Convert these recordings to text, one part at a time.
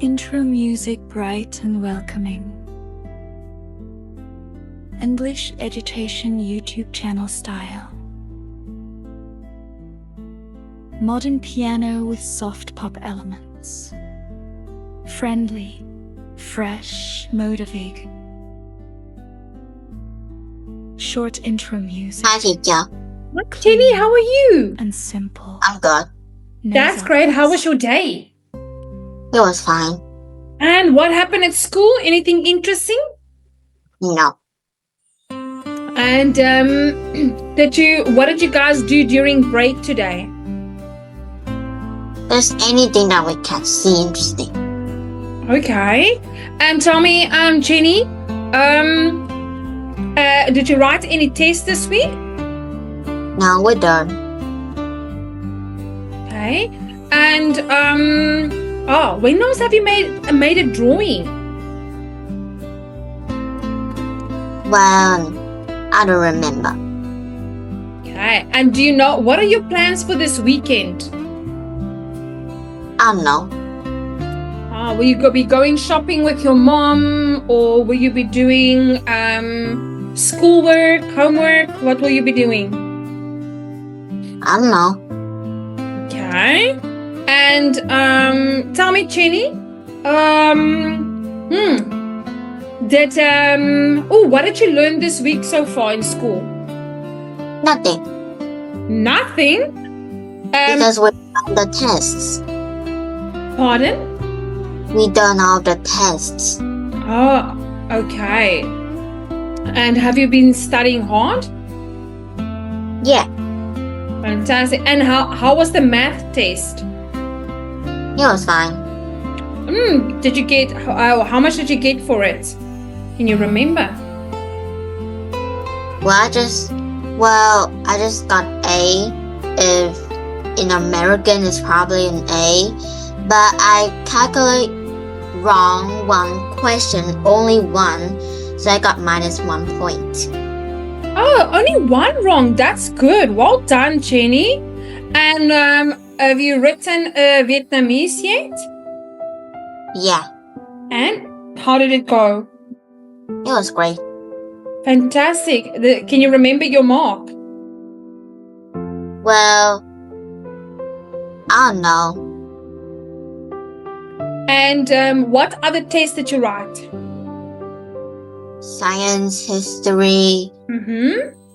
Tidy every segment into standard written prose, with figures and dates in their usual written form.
Intro music bright and welcoming. English education YouTube channel style. Modern piano with soft pop elements. Friendly, fresh, motivating. Short intro music. Hi, teacher. Jenny, how are you? And simple. I'm good. That's great. How was your day? It was fine. And what happened at school? Anything interesting? No. And what did you guys do during break today? There's anything that we can see interesting. Okay. And tell me, Jenny, did you write any tests this week? No, we're done. Okay. And when else have you made a drawing? Well, I don't remember. Okay. And do you know what are your plans for this weekend? I don't know. Will you be going shopping with your mom, or will you be doing schoolwork, homework? What will you be doing? I don't know. Okay. And tell me, Jenny, what did you learn this week so far in school? Nothing. Nothing? Because we done the tests. Pardon? We done all the tests. Oh, okay. And have you been studying hard? Yeah, Fantastic. And how was the math test? it was fine. Did you get how much did you get for it? Can you remember? I just got A. If in American it's probably an A, but I calculate wrong one question, only one, so I got -1 point. Oh, only one wrong. That's good. Well done, Jenny. And have you written Vietnamese yet? Yeah, And how did it go? it was great. Fantastic. Can you remember your mark? Well, I don't know. And what other tests did you write? Science, history,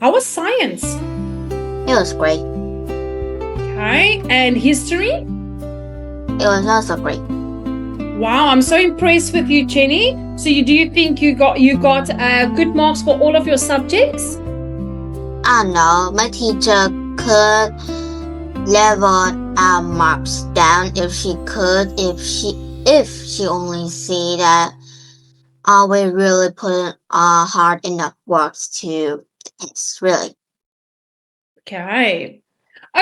How was science? it was great. Okay. And history? It was also great. Wow, I'm so impressed with you, Jenny. So do you think you got good marks for all of your subjects? I don't know. My teacher could level our marks down if she could, if she only see that we really put hard enough works to test, really. Okay.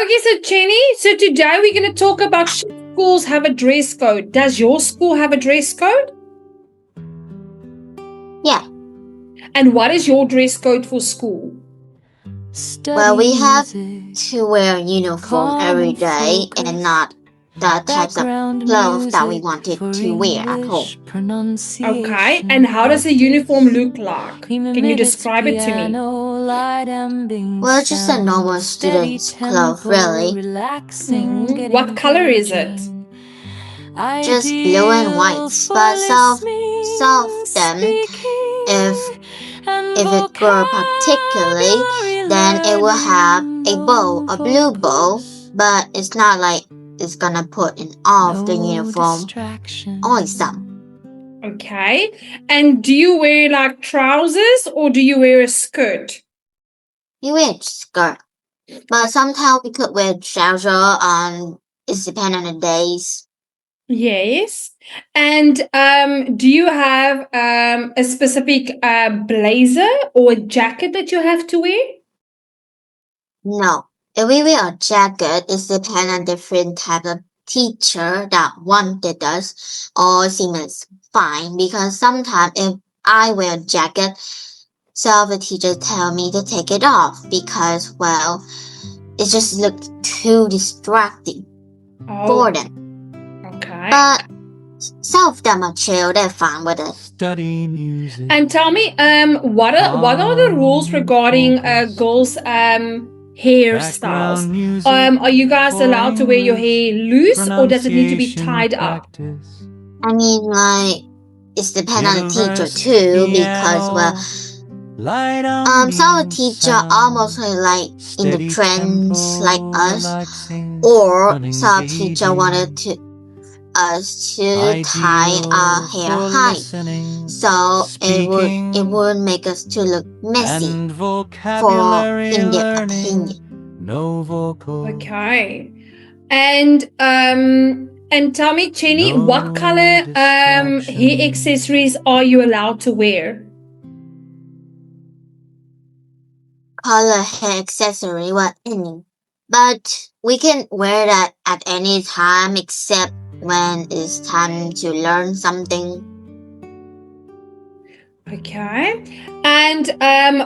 Okay, so Jenny, today we're going to talk about should schools have a dress code. Does your school have a dress code? Yeah. And what is your dress code for school? Well, we have to wear uniform every day and not the types of clothes that we wanted to wear at home. Okay, and how does a uniform look like? Can you describe it to me? Well, it's just a normal student's clothes, really. What color is it? Just blue and white, but some of them, if it grow particularly, then it will have a bow, a blue bow, but it's not like it's gonna put in all of the uniform, only some. Okay, and do you wear like trousers or do you wear a skirt? You wear a skirt, but sometimes we could wear trouser. It depends on the days. Yes. And do you have a specific blazer or a jacket that you have to wear? No. If we wear a jacket, it depends on different type of teacher that wanted us, or seems fine, because sometimes if I wear a jacket, some of the teachers tell me to take it off because, well, it just looks too distracting for them. Okay. But Some of them are chill, they're fine with it. Study music. And tell me, what are the rules regarding girls' hairstyles? Background music Are you guys for allowed to wear your hair English loose, or does it need to be pronunciation tied up? practice. I mean, like, it's depend on the teacher University too, because, well, piano, light on some beam teacher sound, almost like in the steady trends like tempo, us, relaxing, or some teacher unengaging. wanted us to tie our Ideal hair for high, listening, so it speaking, would make us to look messy and for vocabulary in their learning. opinion. No vocal. Okay. And tell me, Chenny, No what color hair distraction. accessories are you allowed to wear? Color hair accessory, what any, but we can wear that at any time except when it's time to learn something. Okay. And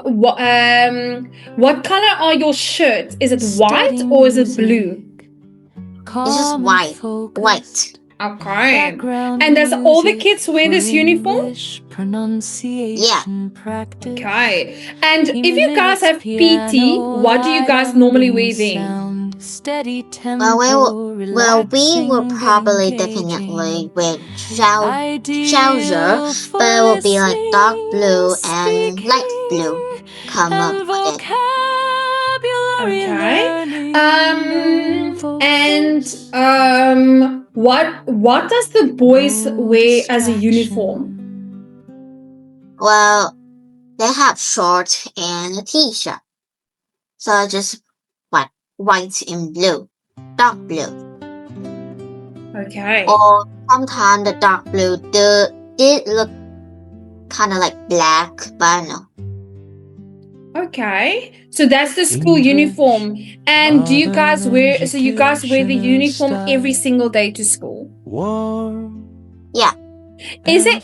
what color are your shirts? Is it white or is it blue? It's just white. Okay. And does all the kids wear this uniform? Yeah. Okay. And if you guys have PT, what do you guys normally wear then? Well, we will probably definitely wear trouser, but it will be like dark blue and light blue. Come up with it. Okay. What does the boys wear as a uniform? Well, they have shorts and a t-shirt. So just white and blue, dark blue. Okay. Or sometimes the dark blue did look kind of like black, but I don't know. Okay, so that's the school uniform. And do you guys wear? So you guys wear the uniform every single day to school? Warm. Yeah. Is there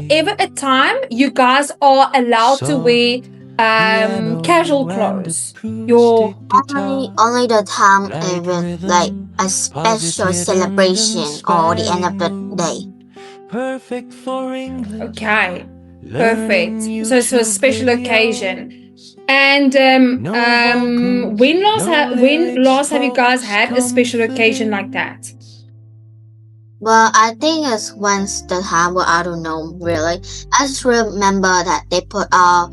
ever a time you guys are allowed to wear casual clothes? Your Only the time even like a special celebration or the end of the day. Perfect for English. okay, perfect. So it's a special occasion. And when last have you guys had a special occasion like that? Well, I think it's once the time, well, I don't know really. I just remember that they put out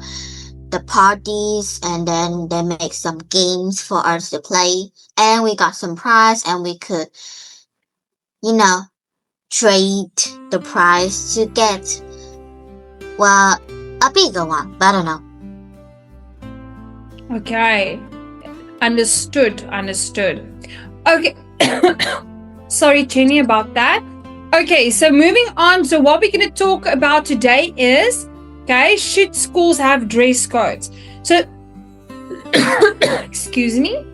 the parties and then they make some games for us to play, and we got some prize and we could, trade the prize to get, well, a bigger one, but I don't know. Okay, understood. Okay. Sorry, Jenny, about that. Okay, so moving on. So what we're going to talk about today is, okay, should schools have dress codes? So, excuse me.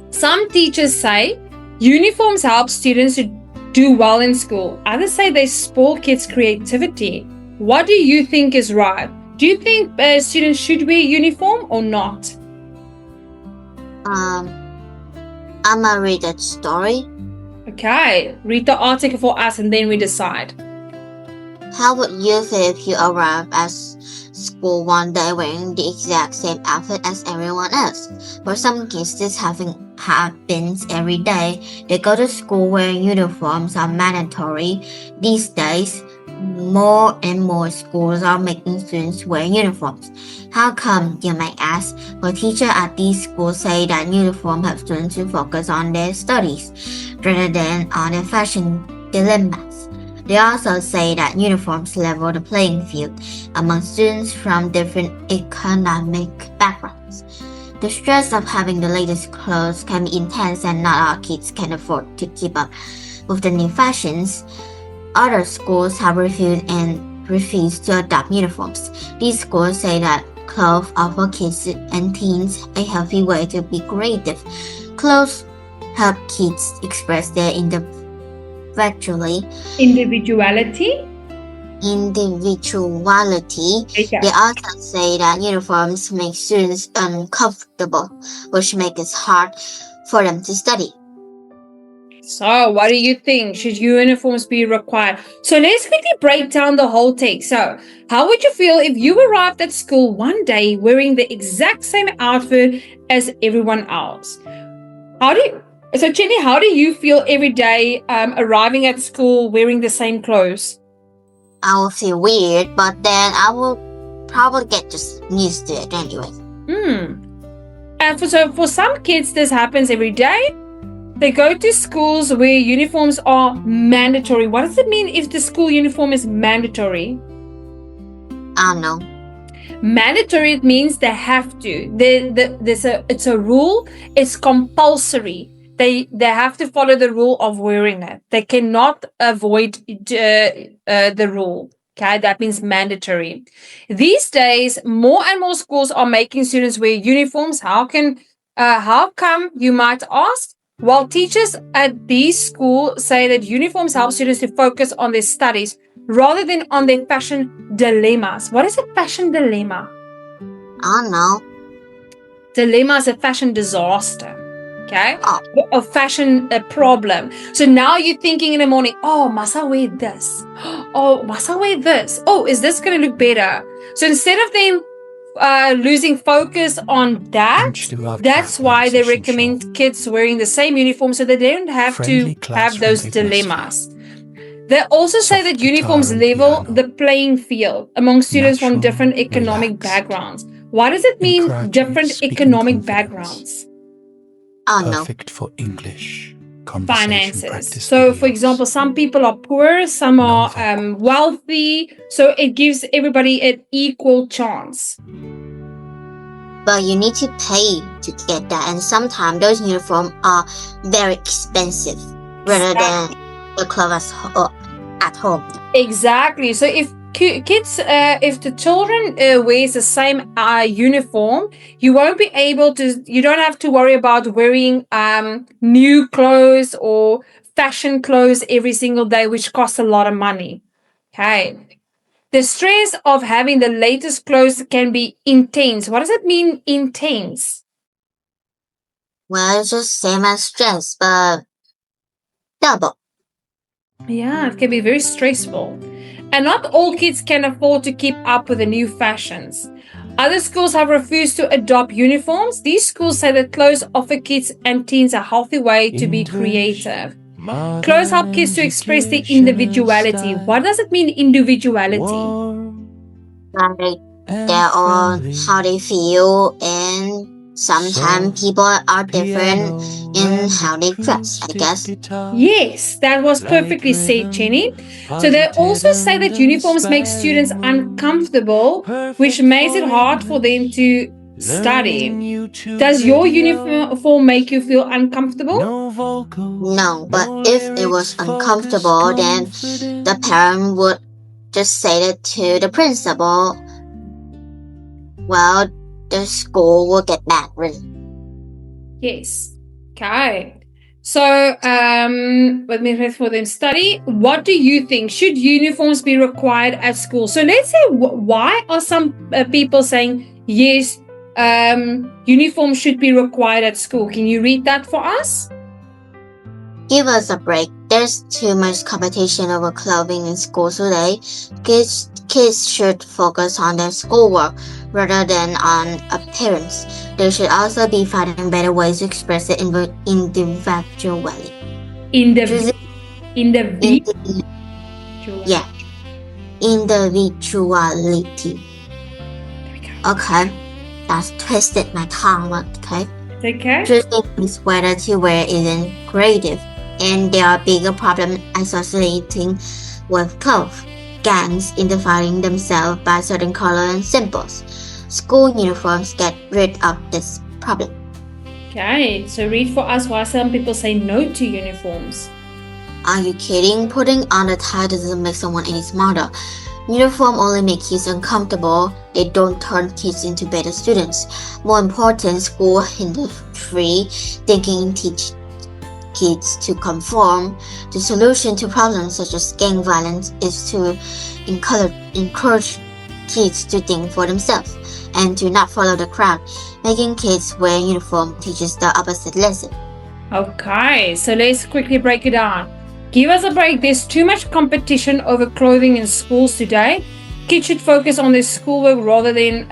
Some teachers say uniforms help students to do well in school. Others say they spoil kids' creativity. What do you think is right? Do you think students should wear uniform or not? I'm gonna read that story. Okay, read the article for us and then we decide. How would you feel if you arrived at school one day wearing the exact same outfit as everyone else? For some kids, this happens every day. They go to school wearing uniforms are mandatory. These days, more and more schools are making students wear uniforms. How come, you may ask? Well, teachers at these schools say that uniform helps students to focus on their studies rather than on their fashion dilemmas. They also say that uniforms level the playing field among students from different economic backgrounds. The stress of having the latest clothes can be intense and not all kids can afford to keep up with the new fashions. Other schools have refused to adopt uniforms. These schools say that clothes offer kids and teens a healthy way to be creative. Clothes help kids express their individuality. Okay. They also say that uniforms make students uncomfortable, which makes it hard for them to study. So, what do you think? Should uniforms be required? So, let's quickly break down the whole take. So, how would you feel if you arrived at school one day wearing the exact same outfit as everyone else? Jenny, how do you feel every day arriving at school wearing the same clothes? I will feel weird, but then I will probably get just used to it anyway. And for some kids, this happens every day. They go to schools where uniforms are mandatory. What does it mean if the school uniform is mandatory? I don't know. Mandatory, it means they have to. It's a rule. It's compulsory. They have to follow the rule of wearing it. They cannot avoid the rule. Okay, that means mandatory. These days, more and more schools are making students wear uniforms. How come, you might ask? Well, teachers at these schools say that uniforms help students to focus on their studies rather than on their fashion dilemmas. What is a fashion dilemma? I don't know. Dilemma is a fashion disaster. Okay? Oh. A fashion problem. So now you're thinking in the morning, oh, must I wear this? Oh, must I wear this? Oh, is this going to look better? So instead of them losing focus on that's why they recommend kids wearing the same uniform so that they don't have to have those dilemmas. They also say that uniforms level the playing field among students from different economic backgrounds. What does it mean, different economic backgrounds? I don't know. Perfect for English. Finances. So, for example, some people are poor, some are wealthy. So it gives everybody an equal chance. But you need to pay to get that, and sometimes those uniforms are very expensive rather than the clothes at home. Exactly. So if if the children wears the same uniform, you don't have to worry about wearing new clothes or fashion clothes every single day, which costs a lot of money. Okay. The stress of having the latest clothes can be intense. What does it mean, intense? Well, it's just same as stress, but double. Yeah, it can be very stressful. And not all kids can afford to keep up with the new fashions. Other schools have refused to adopt uniforms. These schools say that clothes offer kids and teens a healthy way to be creative. Clothes help kids to express their individuality. What does it mean, individuality? Like their own, how they feel, and sometimes people are different in how they dress, I guess. Yes, that was perfectly said, Jenny. So they also say that uniforms make students uncomfortable, which makes it hard for them to study. Does your uniform make you feel uncomfortable? No, but if it was uncomfortable, then the parent would just say it to the principal. Well, the school will get mad, really. Yes. Okay. So, let me read for them study. What do you think? Should uniforms be required at school? So let's say, why are some people saying, yes, uniforms should be required at school? Can you read that for us? Give us a break. There's too much competition over clothing in school today. Kids should focus on their schoolwork rather than on appearance. They should also be finding better ways to express their individuality. Individuality. Okay, that's twisted my tongue. Okay. Okay. Choosing whether to wear isn't creative, and there are bigger problems associating with clothes. Gangs identifying themselves by certain colors and symbols. School uniforms get rid of this problem. Okay, so read for us why some people say no to uniforms. Are you kidding? Putting on a tie doesn't make someone any smarter. Uniform only make kids uncomfortable. They don't turn kids into better students. More important, school hinder-free thinking teach kids to conform. The solution to problems such as gang violence is to encourage kids to think for themselves and to not follow the crowd. Making kids wear uniform teaches the opposite lesson. Okay, so let's quickly break it down. Give us a break. There's too much competition over clothing in schools today. Kids should focus on their schoolwork rather than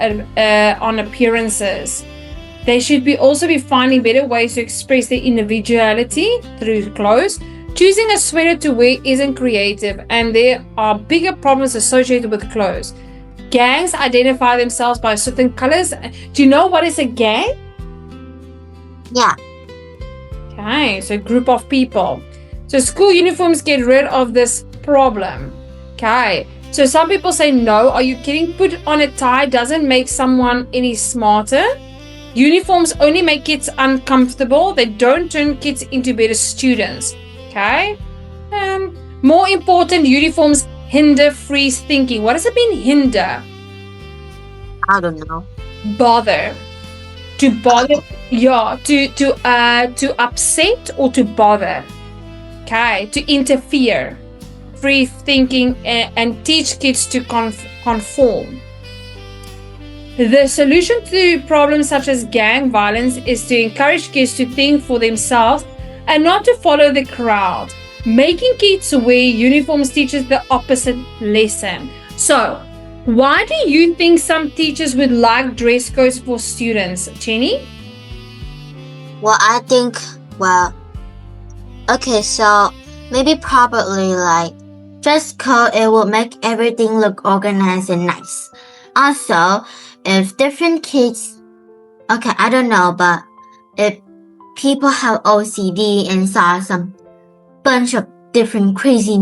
on appearances. They should also be finding better ways to express their individuality through clothes. Choosing a sweater to wear isn't creative, and there are bigger problems associated with clothes. Gangs identify themselves by certain colors. Do you know what is a gang? Yeah. Okay, so a group of people. So school uniforms get rid of this problem. Okay, so some people say, no, are you kidding? Put on a tie doesn't make someone any smarter. Uniforms only make kids uncomfortable. They don't turn kids into better students. Okay? More important, uniforms hinder free thinking. What does it mean, hinder? I don't know. Bother. To bother. Yeah, to upset or to bother. Okay, to interfere. Free thinking and teach kids to conform. The solution to problems such as gang violence is to encourage kids to think for themselves and not to follow the crowd. Making kids wear uniforms teaches the opposite lesson. So, why do you think some teachers would like dress codes for students, Jenny? Well, I think, okay, so maybe probably like dress code, it will make everything look organized and nice. Also, if different kids, okay, I don't know, but if people have OCD and saw some bunch of different crazy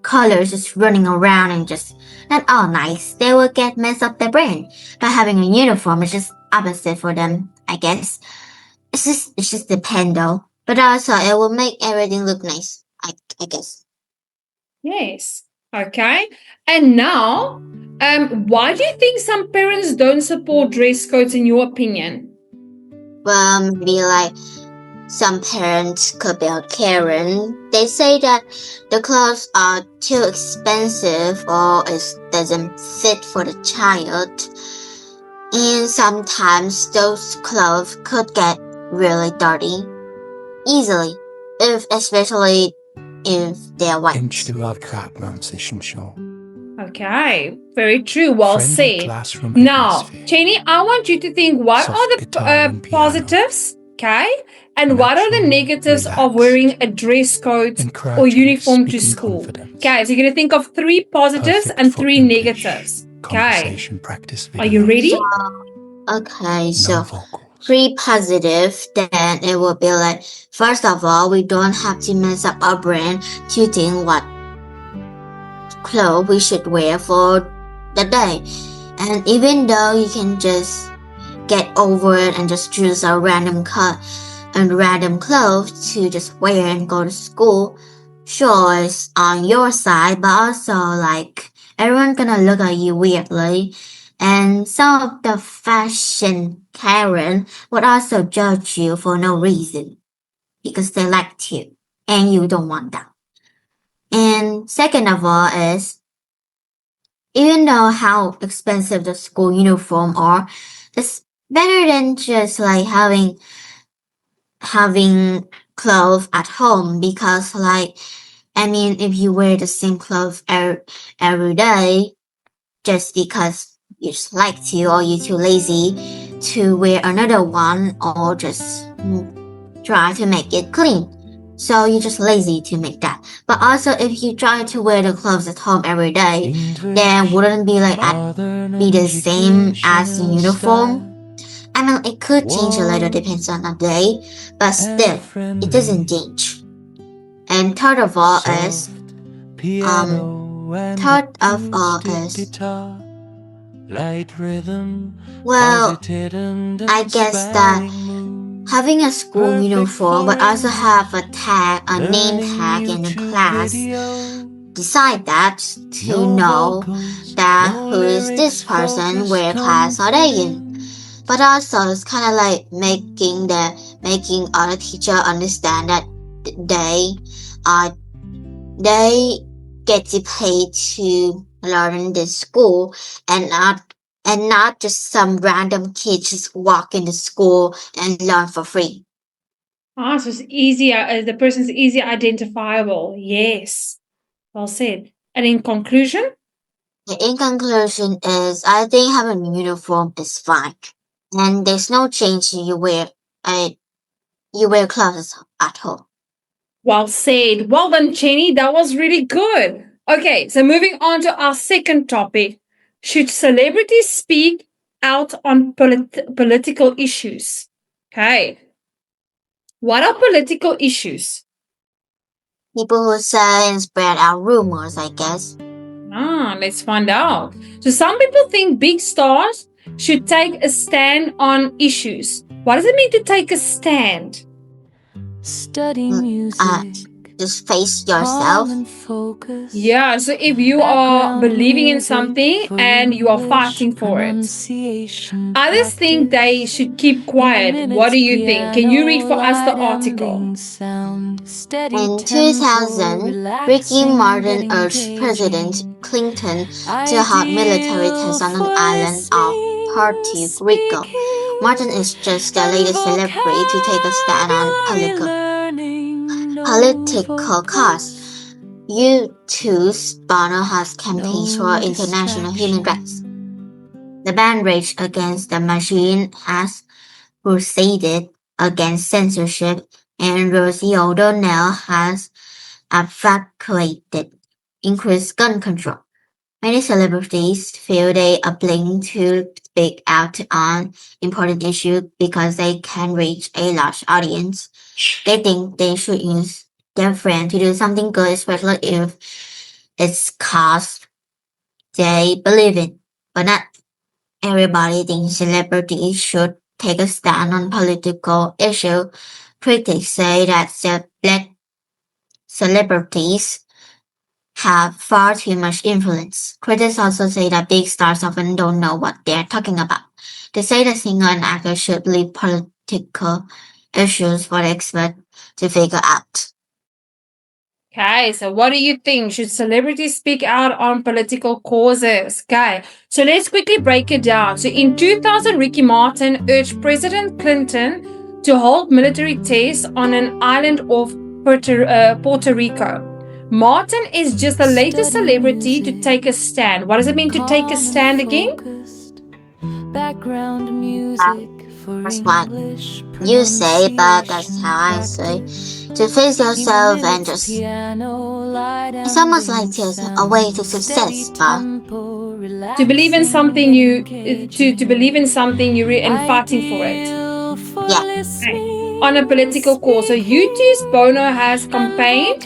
colors just running around and just not all nice, they will get messed up their brain. By having a uniform, it's just opposite for them, I guess. It's just depend though. But also it will make everything look nice, I guess. Yes. Okay. And now, why do you think some parents don't support dress codes in your opinion? Well, maybe like some parents could be a Karen. They say that the clothes are too expensive or it doesn't fit for the child. And sometimes those clothes could get really dirty easily, especially if they're white. Okay, very true. Well Friendly said. classroom Now, atmosphere. Cheney, I want you to think what Soft are guitar and the piano. positives, okay, and what are the Natural, negatives of relaxed, wearing a dress code or encouraging uniform to speaking school? confidence. Okay, so you're going to think of 3 positives Perfect and for 3 English negatives. Okay, conversation practice are you ready? Okay, No so vocals. 3 positive, then it will be like, first of all, we don't have to mess up our brain to think what clothes we should wear for the day. And even though you can just get over it and just choose a random cut and random clothes to just wear and go to school, sure, it's on your side, but also like everyone's gonna look at you weirdly. And some of the fashion Karen would also judge you for no reason because they liked you and you don't want that. And second of all is, even though how expensive the school uniform are, it's better than just like having clothes at home because like, I mean, if you wear the same clothes every day, just because you just like to or you're too lazy to wear another one or just try to make it clean. So you're just lazy to make that. But also if you try to wear the clothes at home every day, then wouldn't be like be the same as the uniform. I mean, it could change a little, depends on the day, but still, it doesn't change. And third of all is, well, I guess that having a school uniform but also have a tag, a name tag in the class, decide that to know that who is this person, where class are they in. But also it's kind of like making other teacher understand that they get to pay to learn in this school and not just some random kids just walk into school and learn for free. So it's easier, the person's easier identifiable. Yes. Well said. And in conclusion? In conclusion is I think having a uniform is fine. And there's no change you wear clothes at home. Well said. Well done, Cheney. That was really good. Okay, so moving on to our second topic. Should celebrities speak out on political issues? Okay. What are political issues? People who say and spread out rumors, I guess. Let's find out. So some people think big stars should take a stand on issues. What does it mean to take a stand? Study music. Just face yourself. Yeah, so if you are believing in something and you are fighting for it. Others think they should keep quiet. What do you think? Can you read for us the article? In 2000, Ricky Martin urged President Clinton to halt military tests on an island of Puerto Rico. Martin is just the latest celebrity to take a stand on political cause. U2's Bono has campaigned for international human rights. The band Rage Against the Machine has crusaded against censorship, and Rosie O'Donnell has advocated increased gun control. Many celebrities feel they are obliged to speak out on important issues because they can reach a large audience. They think they should use their friend to do something good, especially if it's cause they believe in. But not everybody thinks celebrities should take a stand on political issues. Critics say that black celebrities have far too much influence. Critics also say that big stars often don't know what they're talking about. They say that singer and actor should leave political issues for the expert to figure out. Okay, so what do you think? Should celebrities speak out on political causes? Okay, so let's quickly break it down. So in 2000, Ricky Martin urged President Clinton to hold military tests on an island off Puerto Rico. Martin is just the latest celebrity to take a stand. What does it mean to take a stand again? Background music. That's what you say, but that's how I say. To face yourself and just... It's almost like just a way to success, but... To believe in something to believe in something and fighting for it. Yeah. On a political cause. So U2's Bono has campaigned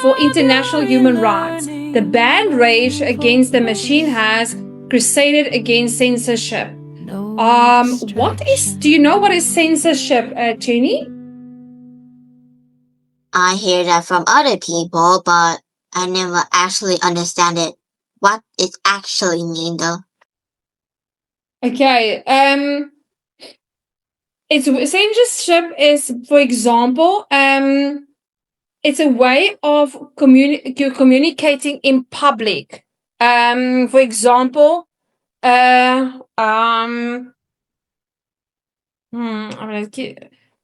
for international human rights. The band Rage Against the Machine has crusaded against censorship. Do you know what is censorship, Jenny? I hear that from other people, but I never actually understand it. What it actually means, though. Okay. Censorship is, for example, it's a way of communicating in public. For example,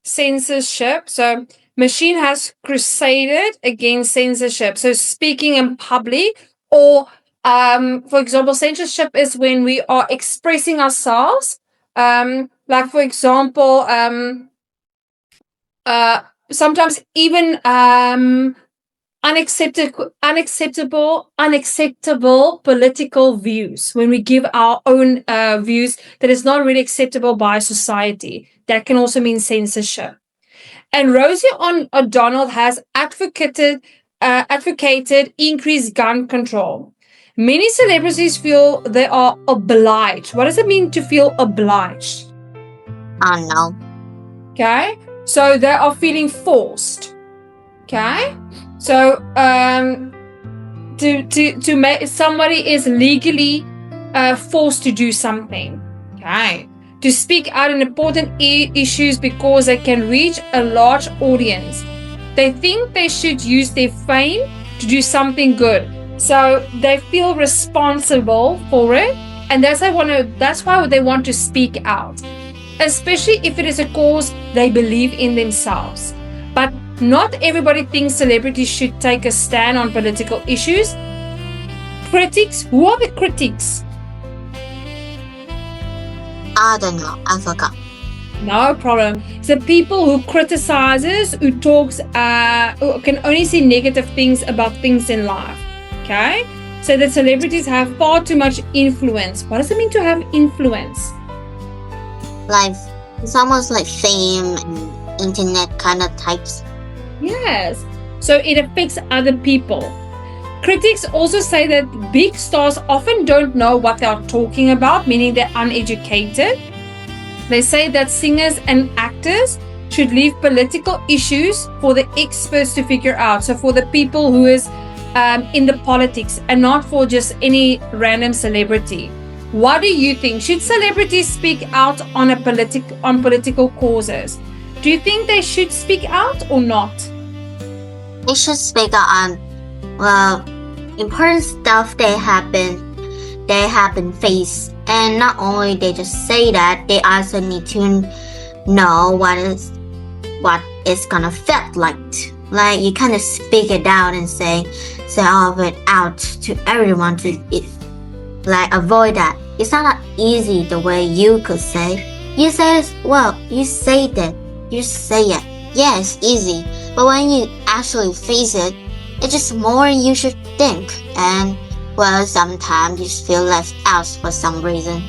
censorship. So machine has crusaded against censorship. So speaking in public, or for example, censorship is when we are expressing ourselves. Like for example, sometimes even unacceptable political views, when we give our own views that is not really acceptable by society. That can also mean censorship. And Rosie O'Donnell has advocated increased gun control. Many celebrities feel they are obliged. What does it mean to feel obliged? I don't know. Okay, so they are feeling forced. Okay, so to make somebody is legally forced to do something. Okay, to speak out on important issues because they can reach a large audience. They think they should use their fame to do something good, so they feel responsible for it, and that's why they want to speak out. especially if it is a cause they believe in themselves. But not everybody thinks celebrities should take a stand on political issues. Critics, who are the critics? I don't know. I forgot. No problem. The people who criticizes, who talks, who can only see negative things about things in life. Okay? So that celebrities have far too much influence. What does it mean to have influence? Like, it's almost like fame and internet kind of types. Yes. So it affects other people. Critics also say that big stars often don't know what they are talking about, meaning they're uneducated. They say that singers and actors should leave political issues for the experts to figure out. So for the people who is in the politics and not for just any random celebrity. What do you think? Should celebrities speak out on political causes? Do you think they should speak out or not? They should speak out on, well, important stuff they have been faced. And not only they just say that, they also need to know what it's gonna feel like. Like, you kind of speak it out and say all of it out to everyone to avoid that. It's not easy the way you could say. You say it, well, you say that, you say it. Yeah, it's easy. But when you actually face it, it's just more you should think. And, well, sometimes you just feel left out for some reason.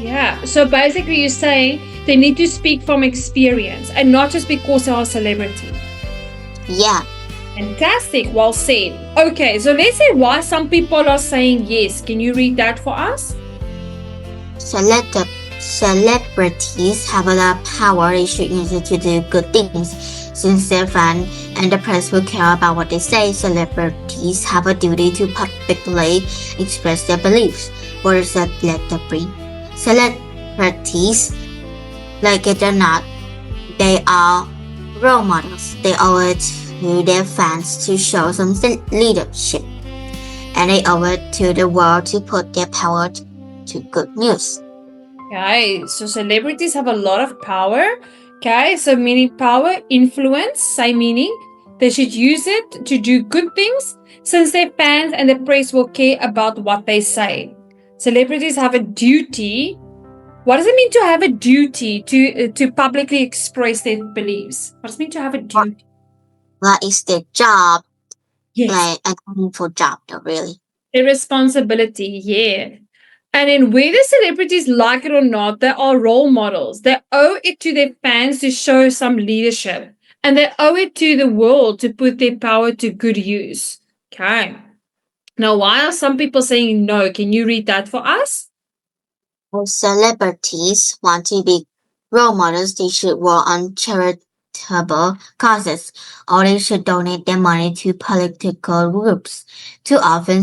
Yeah, so basically you're saying they need to speak from experience and not just because they are a celebrity. Yeah. Fantastic, well said. Okay, so let's say why some people are saying yes. Can you read that for us? Celebrities have a lot of power. They should use it to do good things. Since they're fans and the press will care about what they say, celebrities have a duty to publicly express their beliefs. What is that letter B? Celebrities, like it or not, they are role models. They owe it to their fans to show some leadership. And they owe it to the world to put their power to good news. Okay, so celebrities have a lot of power. Okay, so meaning power, influence, same meaning. They should use it to do good things since their fans and the press will care about what they say. Celebrities have a duty. What does it mean to have a duty to publicly express their beliefs? What does it mean to have a duty? Well, it's their job. Yes. Like a meaningful job, though, really. Their responsibility, yeah. And then whether celebrities like it or not, they are role models. They owe it to their fans to show some leadership. And they owe it to the world to put their power to good use. Okay. Now, why are some people saying no? Can you read that for us? If celebrities want to be role models, they should work on charitable causes, or they should donate their money to political groups. Too often,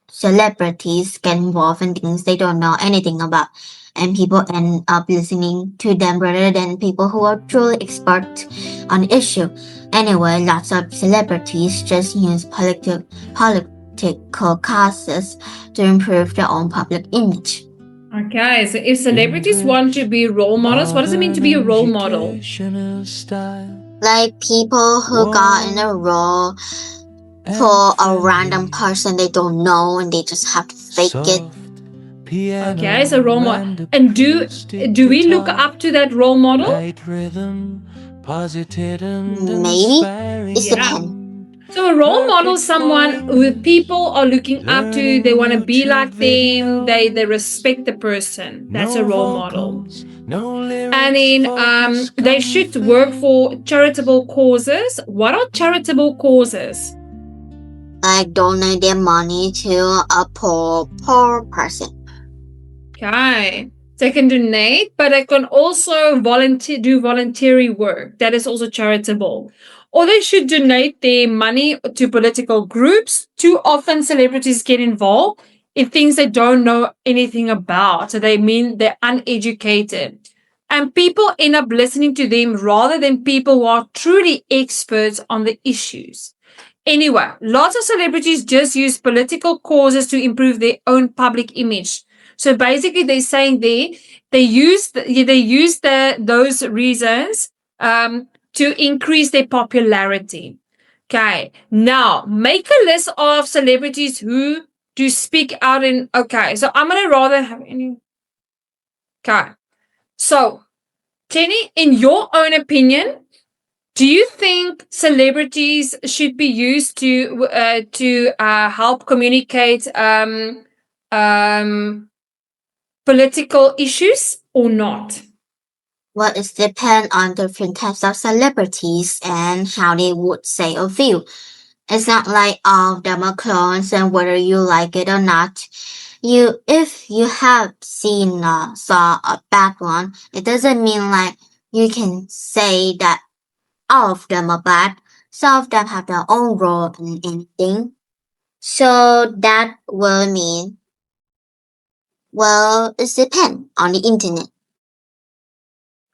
celebrities get involved in things they don't know anything about, and people end up listening to them rather than people who are truly expert on the issue. Anyway, lots of celebrities just use political causes to improve their own public image. Okay, so if celebrities want to be role models, what does it mean to be a role model? Like people who got in a role for a random person they don't know and they just have to fake it. Okay, so role model. And do we look up to that role model? Maybe. It depends. So a role model is someone who people are looking up to. They want to be like them. They respect the person. That's a role model. And then they should work for charitable causes. What are charitable causes? Like donate their money to a poor person. Okay. They can donate, but they can also do voluntary work. That is also charitable. Or they should donate their money to political groups. Too often celebrities get involved in things they don't know anything about. So they mean they're uneducated. And people end up listening to them rather than people who are truly experts on the issues. Anyway, lots of celebrities just use political causes to improve their own public image. So basically, they're saying they use those reasons to increase their popularity. Okay, now make a list of celebrities who do speak out in. Okay, so I'm gonna rather have any. Okay, so Jenny, in your own opinion, do you think celebrities should be used to help communicate political issues or not? Well, it depends on different types of celebrities and how they would say or feel. It's not like all of them are clones and whether you like it or not. If you have saw a bad one, it doesn't mean like you can say that all of them are bad. Some of them have their own role in anything. So that will mean, well, it depends on the internet.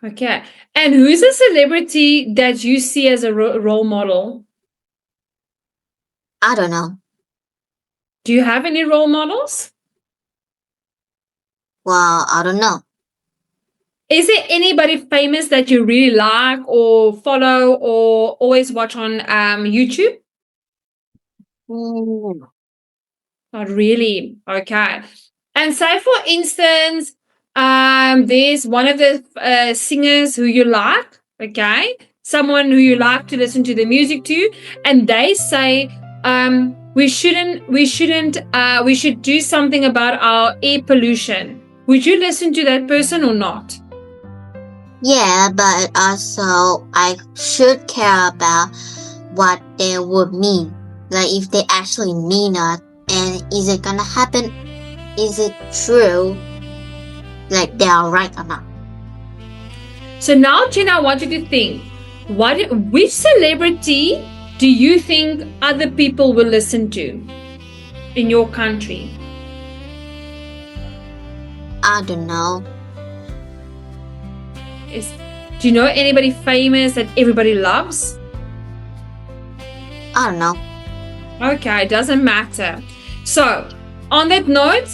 Okay, and who's a celebrity that you see as a role model? I don't know. Do you have any role models? Well, I don't know. Is there anybody famous that you really like or follow or always watch on YouTube? Mm, Not really. Okay. And say, for instance, there's one of the singers who you like, okay? Someone who you like to listen to the music to, and they say, we should do something about our air pollution. Would you listen to that person or not? Yeah, but also I should care about what they would mean. Like if they actually mean it, and is it gonna happen? Is it true? Like they are right or not? So now, Jen, I want you to think, which celebrity do you think other people will listen to in your country? I don't know. Do you know anybody famous that everybody loves? I don't know. Okay, it doesn't matter. So, on that note,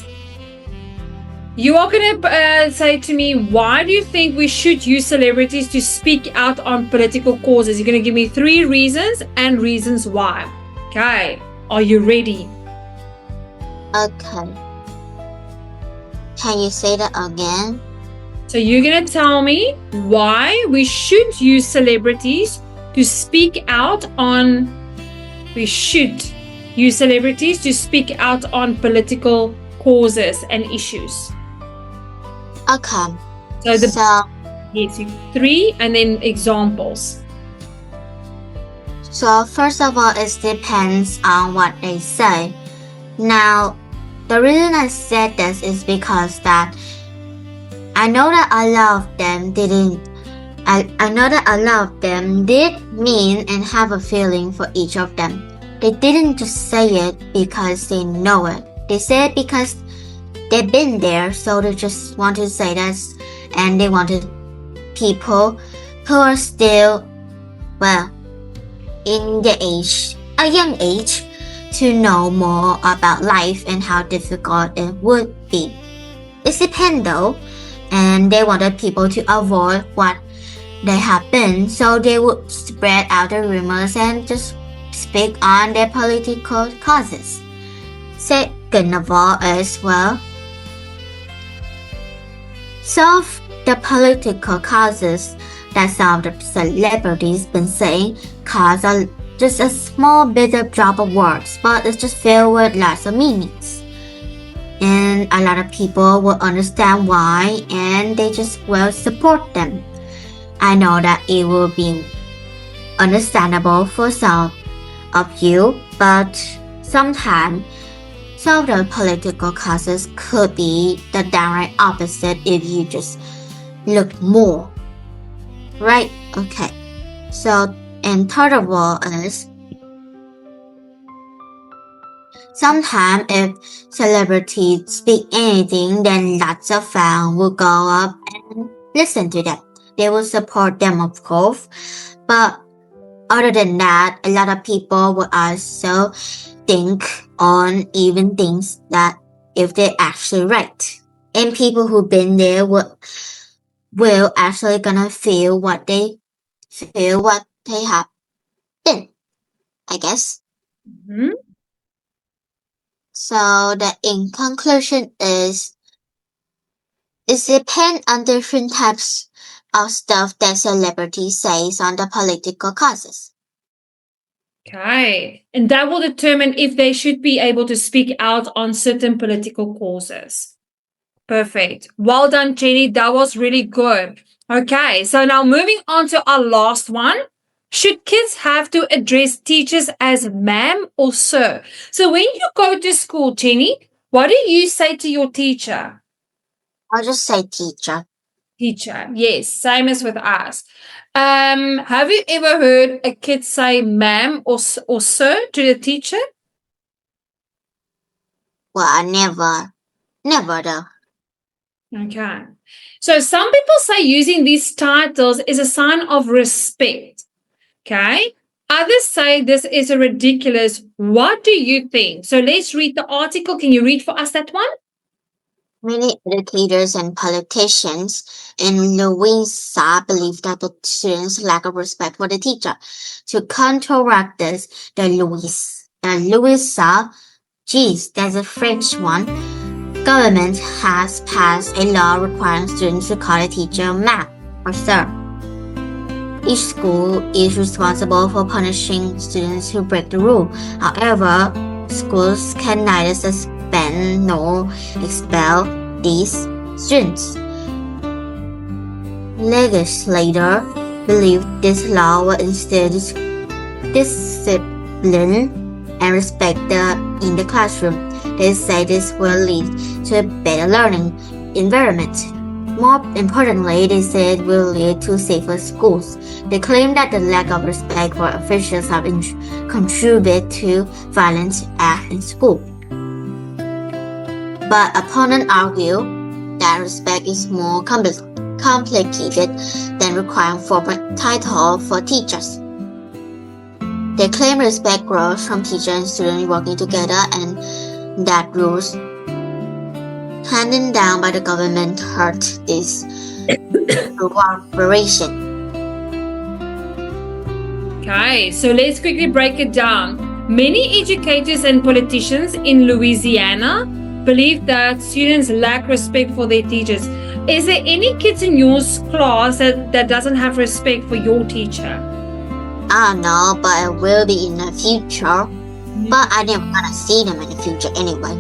you are going to say to me, why do you think we should use celebrities to speak out on political causes? You're going to give me 3 reasons and reasons why. Okay, are you ready? Okay. Can you say that again? So you're going to tell me why we should use celebrities to speak out on, we should use celebrities to speak out on political causes and issues. Okay. So yes, 3 and then examples. So first of all, it depends on what they say. Now, the reason I said this is because that I know that a lot of them didn't. I know that a lot of them did mean and have a feeling for each of them. They didn't just say it because they know it. They say it because they've been there, so they just want to say this, and they wanted people who are still, well, in the age, a young age, to know more about life and how difficult it would be. It depends though, and they wanted people to avoid what they have been, so they would spread out the rumors and just speak on their political causes. Second of all, as well, some of the political causes that some of the celebrities been saying cause just a small bit of drop of words, but it's just filled with lots of meanings. And a lot of people will understand why, and they just will support them. I know that it will be understandable for some of you, but sometimes some of the political causes could be the downright opposite if you just look more. Right? Okay. So, and third of all is, sometimes if celebrities speak anything, then lots of fans will go up and listen to them. They will support them, of course. But other than that, a lot of people will also think on even things that if they're actually right. And people who've been there will actually gonna feel what they have been, I guess. Mhm. So the in conclusion is it depends on different types of stuff that celebrities says on the political causes. Okay. And that will determine if they should be able to speak out on certain political causes. Perfect. Well done, Jenny. That was really good. Okay. So now moving on to our last one. Should kids have to address teachers as ma'am or sir? So when you go to school, Jenny, what do you say to your teacher? I'll just say teacher. Teacher. Yes, same as with us. Have you ever heard a kid say ma'am or sir to the teacher? Well, I never though. Okay. So some people say using these titles is a sign of respect. Okay. Others say this is a ridiculous. What do you think? So let's read the article. Can you read for us that one? Many educators and politicians in Louisa believe that the students lack of respect for the teacher. To counteract this, the Louisa, geez, that's a French one, government has passed a law requiring students to call a teacher ma'am or sir. Each school is responsible for punishing students who break the rule. However, schools can neither suspend nor expel these students. Legislators believe this law will instill discipline and respect in the classroom. They say this will lead to a better learning environment. More importantly, they say it will lead to safer schools. They claim that the lack of respect for officials have contributed to violent acts in school. But opponents argue that respect is more complicated than requiring formal title for teachers. They claim respect grows from teachers and students working together and that rules handed down by the government hurt this cooperation. Okay, so let's quickly break it down. Many educators and politicians in Louisiana believe that students lack respect for their teachers. Is there any kids in your class that doesn't have respect for your teacher? I don't know, but it will be in the future. But I never gonna see them in the future anyway.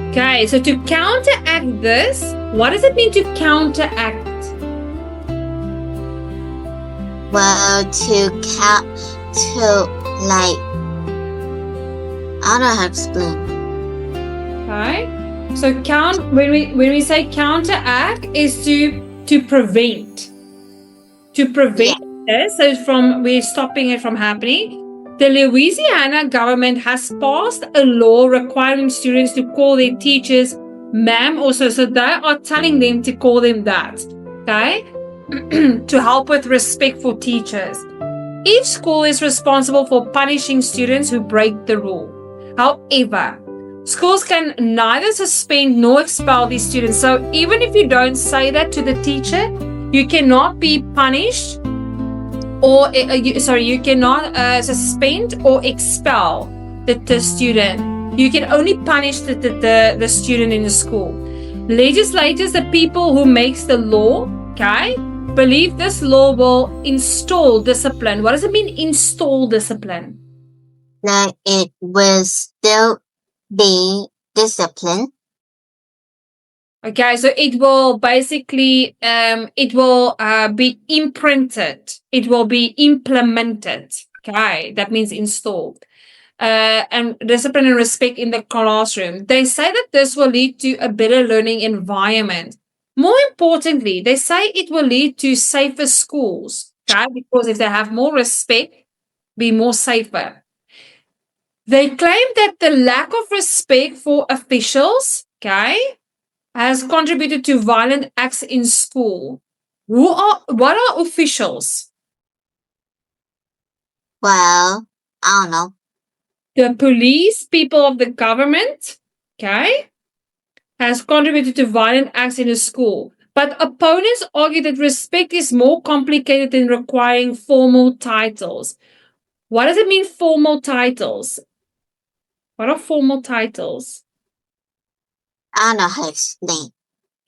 Okay, so to counteract this, what does it mean to counteract? Well, I don't know how to explain. Okay, so when we say counteract is to prevent this. So we're stopping it from happening. The Louisiana government has passed a law requiring students to call their teachers ma'am also. So they are telling them to call them that. Okay. To help with respect for teachers. Each school is responsible for punishing students who break the rule. However, schools can neither suspend nor expel these students. So even if you don't say that to the teacher, you cannot be punished or you cannot suspend or expel the student. You can only punish the student in the school. Legislators, the people who makes the law, okay, believe this law will install discipline. What does it mean, install discipline? That it will still be discipline. Okay, so it will basically be imprinted. It will be implemented. Okay, that means installed. And discipline and respect in the classroom. They say that this will lead to a better learning environment. More importantly, they say it will lead to safer schools. Okay, because if they have more respect, be more safer. They claim that the lack of respect for officials, okay, has contributed to violent acts in school. What are officials? Well, I don't know. The police, people of the government, okay? has contributed to violent acts in a school. But opponents argue that respect is more complicated than requiring formal titles. What does it mean, formal titles? What are formal titles? I don't know how to explain.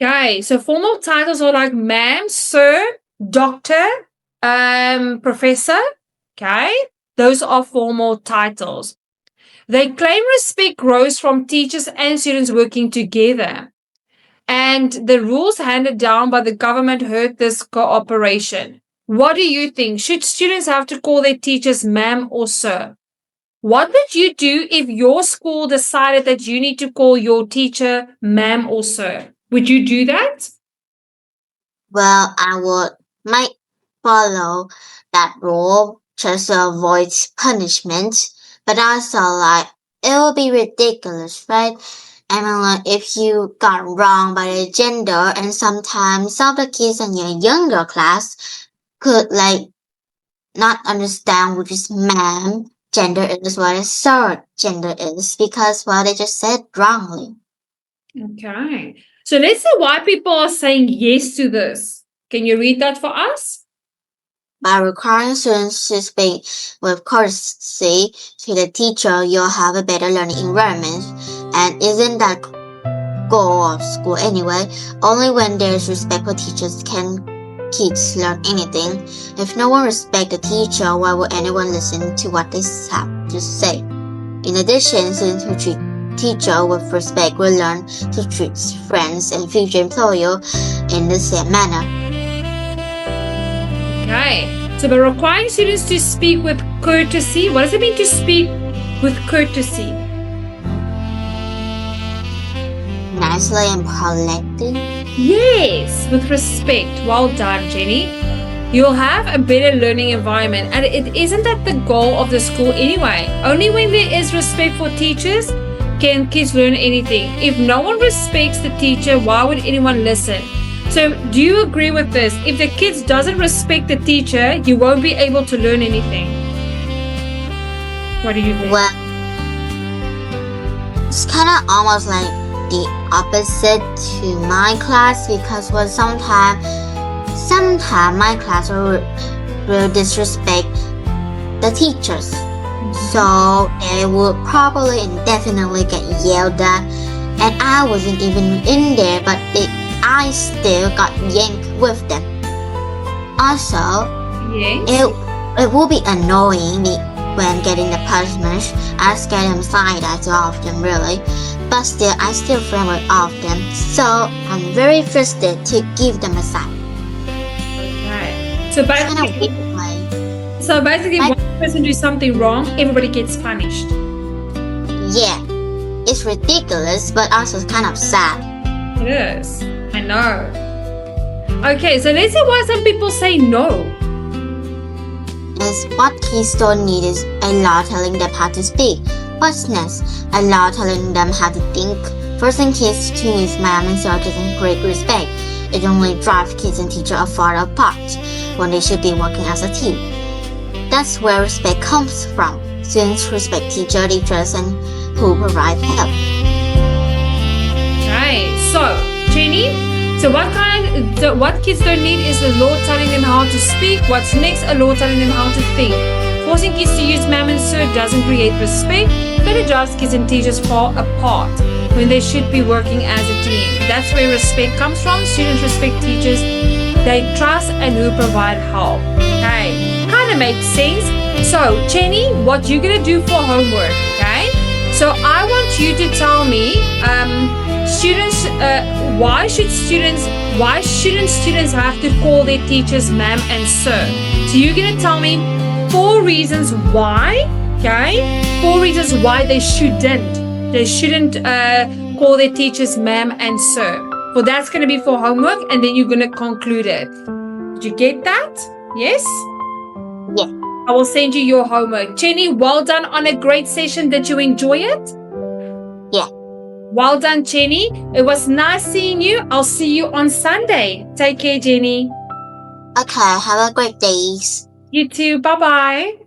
Okay, so formal titles are like ma'am, sir, doctor, professor. Okay, those are formal titles. They claim respect grows from teachers and students working together. And the rules handed down by the government hurt this cooperation. What do you think? Should students have to call their teachers ma'am or sir? What would you do if your school decided that you need to call your teacher ma'am or sir? Would you do that? Well, might follow that rule just to avoid punishment, but also like it will be ridiculous, right? I mean, like if you got wrong by the gender, and sometimes some of the kids in your younger class could like not understand which is ma'am gender is, what is sir gender is, because well they just said wrongly. Okay. So let's see why people are saying yes to this. Can you read that for us? By requiring students to speak with courtesy to the teacher, you'll have a better learning environment. And isn't that goal of school anyway? Only when there's respect for teachers can kids learn anything. If no one respects the teacher, why would anyone listen to what they have to say? In addition, students who treat teacher with respect will learn to treat friends and future employer in the same manner. Okay. So by requiring students to speak with courtesy, what does it mean to speak with courtesy? Nicely and politely. Yes, with respect. Well done, Jenny. You'll have a better learning environment, and it isn't that the goal of the school anyway. Only when there is respect for teachers can kids learn anything. If no one respects the teacher, why would anyone listen? So do you agree with this? If the kids doesn't respect the teacher, you won't be able to learn anything. What do you think? Well, it's kind of almost like the opposite to my class, because well, sometimes my class will disrespect the teachers, so they would probably and definitely get yelled at, and I wasn't even in there, but I still got yanked with them. Also, Yes. it will be annoying when getting the punishment. I scare them side-eye to all of them really, but still I still friend with all of them, so I'm very frustrated to give them a sign. Okay. So Kind of basically, weird way. if one person does something wrong, everybody gets punished. Yeah, it's ridiculous, but also kind of sad. It is. I know. Okay, so let's see why some people say no. Is what kids don't need is a law telling them how to speak. What's next? A law telling them how to think. Forcing kids to use ma'am and sir doesn't create respect. It only drives kids and teachers far apart when they should be working as a team. That's where respect comes from. Students respect teachers and who provide help. Okay, so Jenny, what kids don't need is a law telling them how to speak. What's next? A law telling them how to think. Forcing kids to use ma'am and sir doesn't create respect, but it drives kids and teachers far apart when they should be working as a team. That's where respect comes from. Students respect teachers they trust and who provide help. Okay, kind of makes sense. So Jenny, what you're gonna do for homework? Okay, so I want you to tell me, students, why shouldn't students have to call their teachers ma'am and sir? So you're gonna tell me 4 reasons why. Okay, 4 reasons why they shouldn't call their teachers ma'am and sir. Well, that's going to be for homework, and then you're going to conclude it. Did you get that? Yes? Yeah. I will send you your homework. Jenny, well done on a great session. Did you enjoy it? Yeah. Well done, Jenny. It was nice seeing you. I'll see you on Sunday. Take care, Jenny. Okay, have a great day. You too. Bye-bye.